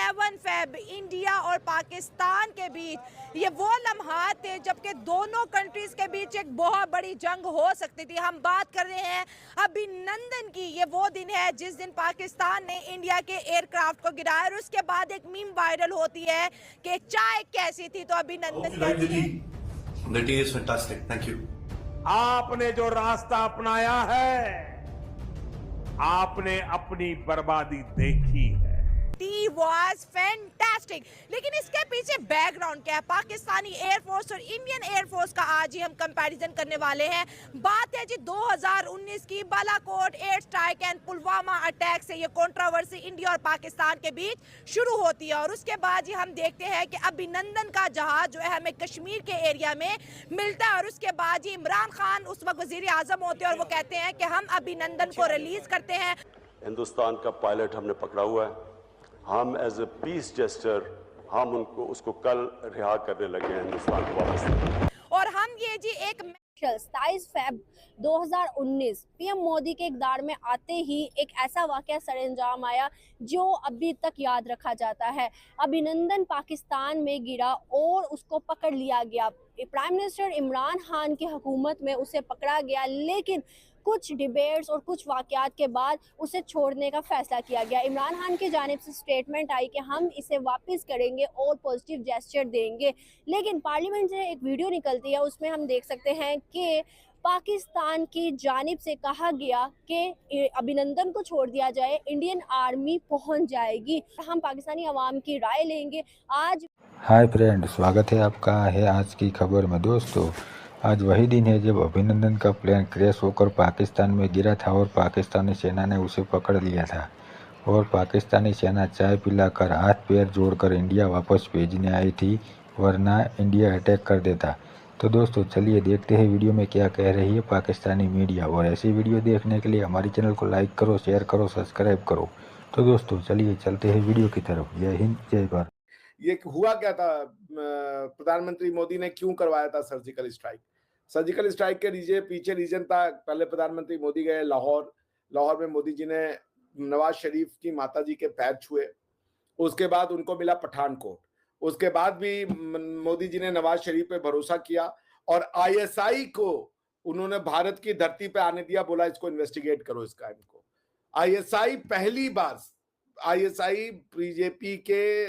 11 Feb India और पाकिस्तान के बीच ये वो लम्हात थे जबकि दोनों कंट्रीज के बीच एक बहुत बड़ी जंग हो सकती थी। हम बात कर रहे हैं अभिनंदन की। ये वो दिन है जिस दिन पाकिस्तान ने इंडिया के एयरक्राफ्ट को गिराया और उसके बाद एक मीम वायरल होती है कि चाय कैसी थी तो अभिनंदन कैसी है। The tea is fantastic. Thank you. आपने जो रास्ता अपनाया है, आपने अपनी बर्बादी देखी है। T was fantastic. लेकिन इसके पीछे बैकग्राउंड क्या है? पाकिस्तानी एयरफोर्स और इंडियन एयरफोर्स का आज ही हम कंपैरिजन करने वाले हैं। बात है जी 2019 की Balakot air strike and Pulwama attack से। ये कंट्रोवर्सी इंडिया और पाकिस्तान के बीच शुरू होती है और उसके बाद ही हम देखते हैं कि अभिनंदन का जहाज जो है हमें कश्मीर के एरिया में मिलता है और उसके बाद ही इमरान खान उस वक्त वजीर आजम होते हैं और वो कहते हैं कि हम अभिनंदन को रिलीज करते हैं। हिंदुस्तान का पायलट हमने पकड़ा हुआ है। हम एज ए पीस जेस्टर हम उसको कल रिहा करने लगे हैं हिंदुस्तान को वापस। और हम ये जी एक 27 फेब 2019 पीएम मोदी के इक़्तिदार में आते ही एक ऐसा वाक़या सरअंजाम आया जो अभी तक याद रखा जाता है। अभिनंदन पाकिस्तान में गिरा और उसको पकड़ लिया गया। प्राइम मिनिस्टर इमरान खान की हुकूमत में उसे पकड़ा गया, लेकिन कुछ डिबेट्स और कुछ वाक़यात के बाद उसे छोड़ने का फैसला किया गया। इमरान खान की जानिब से स्टेटमेंट आई कि हम इसे वापस करेंगे और पॉजिटिव जेस्चर देंगे, लेकिन पार्लियामेंट से एक वीडियो निकलती है, उसमें हम देख सकते हैं कि पाकिस्तान की जानिब से कहा गया कि अभिनंदन को छोड़ दिया जाए, इंडियन आर्मी पहुंच जाएगी। हम पाकिस्तानी अवाम की राय लेंगे। आज हाय फ्रेंड, स्वागत है आपका है आज की खबर में। दोस्तों, आज वही दिन है जब अभिनंदन का प्लेन क्रैश होकर पाकिस्तान में गिरा था और पाकिस्तानी सेना ने उसे पकड़ लिया था और पाकिस्तानी सेना चाय पिलाकर हाथ पैर जोड़कर इंडिया वापस भेजने आई थी, वरना इंडिया अटैक कर देता। तो दोस्तों चलिए देखते हैं वीडियो में क्या कह रही है पाकिस्तानी मीडिया। और ऐसी वीडियो देखने के लिए हमारे चैनल को लाइक करो, शेयर करो, सब्सक्राइब करो। तो दोस्तों चलिए चलते हैं वीडियो की तरफ। जय हिंद, जय भारत। ये हुआ क्या था? प्रधानमंत्री मोदी ने क्यों करवाया था सर्जिकल स्ट्राइक? सर्जिकल स्ट्राइक के पीछे रीजन था, पहले प्रधानमंत्री मोदी गए लाहौर में मोदी जी ने नवाज शरीफ की माता जी के पैर छुए। उसके बाद उनको मिला पठानकोट। उसके बाद भी मोदी जी ने नवाज शरीफ पे भरोसा किया और आईएसआई को उन्होंने भारत की धरती पे आने दिया, बोला इसको इन्वेस्टिगेट करो इस क्राइम को। आईएसआई पहली बार आईएसआई बीजेपी के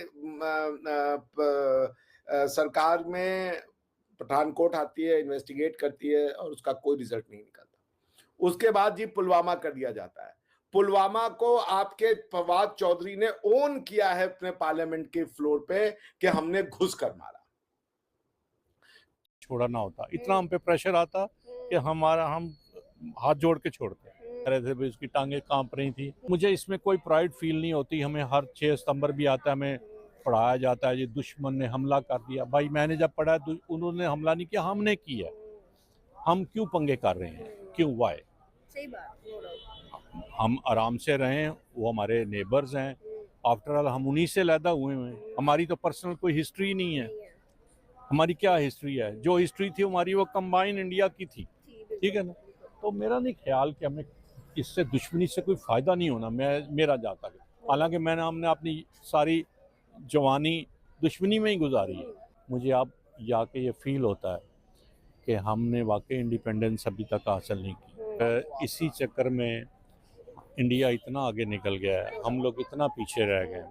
सरकार में पठानकोट आती है, इन्वेस्टिगेट करती है और उसका कोई रिजल्ट नहीं निकलता। उसके बाद जी पुलवामा कर दिया जाता है। पुलवामा को आपके फवाद चौधरी ने ओन किया है अपने पार्लियामेंट के फ्लोर पे कि हमने घुस कर मारा। छोड़ा ना होता, इतना हम पे प्रेशर आता कि हम हाथ जोड़ के छोड़ते रहे थे। उसकी टांगे कांप रही थी। मुझे इसमें कोई प्राइड फील नहीं होती। हमें हर 6 सितंबर भी आता है, हमें पढ़ाया जाता है ये दुश्मन ने हमला कर दिया। भाई मैंने जब पढ़ा उन्होंने हमला नहीं किया, हमने किया। हम क्यों पंगे कर रहे हैं? क्यों? वाई? सही बात। हम आराम से रहें, वो हमारे नेबर्स हैं। आफ्टर ऑल हम उन्हीं से पैदा हुए हैं। हमारी तो पर्सनल कोई हिस्ट्री नहीं है। हमारी क्या हिस्ट्री है? जो हिस्ट्री थी हमारी वो कंबाइन इंडिया की थी, ठीक है ना। तो मेरा नहीं ख्याल कि हमें इससे दुश्मनी से कोई फ़ायदा नहीं होना। मेरा जाता है, हालांकि हमने अपनी सारी जवानी दुश्मनी में ही गुजारी है। मुझे अब जाके ये फील होता है कि हमने वाकई इंडिपेंडेंस अभी तक हासिल नहीं की। इसी चक्कर में इंडिया इतना आगे निकल गया है, हम लोग इतना पीछे रह गए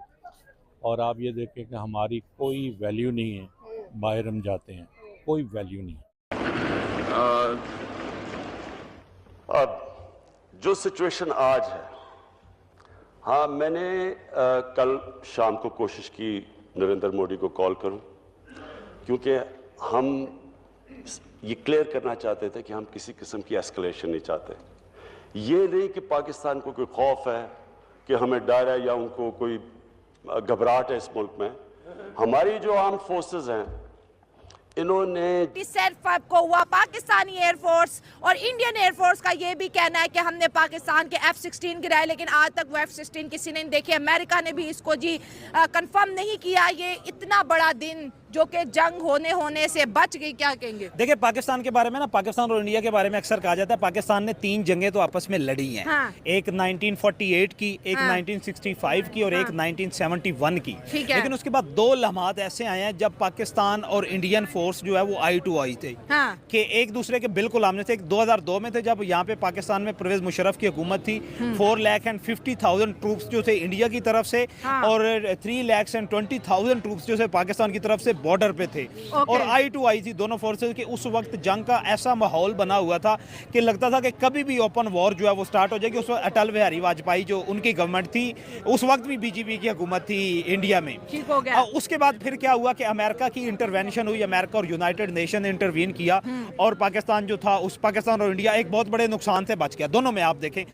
और आप ये देखें कि हमारी कोई वैल्यू नहीं है। बाहर हम जाते हैं, कोई वैल्यू नहीं है। अब जो सिचुएशन आज है, हाँ मैंने कल शाम को कोशिश की नरेंद्र मोदी को कॉल करूं, क्योंकि हम ये क्लियर करना चाहते थे कि हम किसी किस्म की एस्केलेशन नहीं चाहते। ये नहीं कि पाकिस्तान को कोई खौफ है, कि हमें डर है या उनको कोई घबराहट है इस मुल्क में। हमारी जो आर्म्ड फोर्सेस हैं, इन्होंने सेल्फ को हुआ। पाकिस्तानी एयरफोर्स और इंडियन एयरफोर्स का ये भी कहना है कि हमने पाकिस्तान के F-16 गिराए, लेकिन आज तक वो F-16 किसी ने नहीं देखे। अमेरिका ने भी इसको जी कंफर्म नहीं किया। ये इतना बड़ा दिन जो कि जंग होने से बच गई, क्या कहेंगे? देखिए, पाकिस्तान के बारे में ना, पाकिस्तान और इंडिया के बारे में अक्सर कहा जाता है पाकिस्तान ने 3 जंगें तो आपस में लड़ी हैं। हाँ। एक 1948 की, एक हाँ। 1965 की और एक 1971 की। ठीक है। लेकिन उसके बाद 2 लम्हात ऐसे आए हैं जब पाकिस्तान और इंडियन फोर्स जो है वो आई टू आई थे, हाँ। कि एक दूसरे के बिल्कुल आमने थे। 2002 में थे जब यहाँ पे पाकिस्तान में परवेज मुशर्रफ की हुकूमत थी। 4,50,000 ट्रूप्स जो थे इंडिया की तरफ से, हाँ। और 3,20,000 ट्रूप्स जो थे पाकिस्तान की तरफ से बॉर्डर पे थे। ओके। और आई टू आई थी दोनों फोर्सेज की। उस वक्त जंग का ऐसा माहौल बना हुआ था कि लगता था कि कभी भी ओपन वॉर जो है वो स्टार्ट हो जाएगी। उस वक्त अटल बिहारी वाजपेयी जो उनकी गवर्नमेंट थी, उस वक्त भी बीजेपी की हुकूमत थी इंडिया में। ठीक हो गया। उसके बाद फिर क्या हुआ कि अमेरिका की इंटरवेंशन हुई। अमेरिका और यूनाइटेड नेशन ने इंटरवीन किया और पाकिस्तान जो था, उस पाकिस्तान और इंडिया एक बहुत बड़े नुकसान से बच गया। दोनों में आप देखें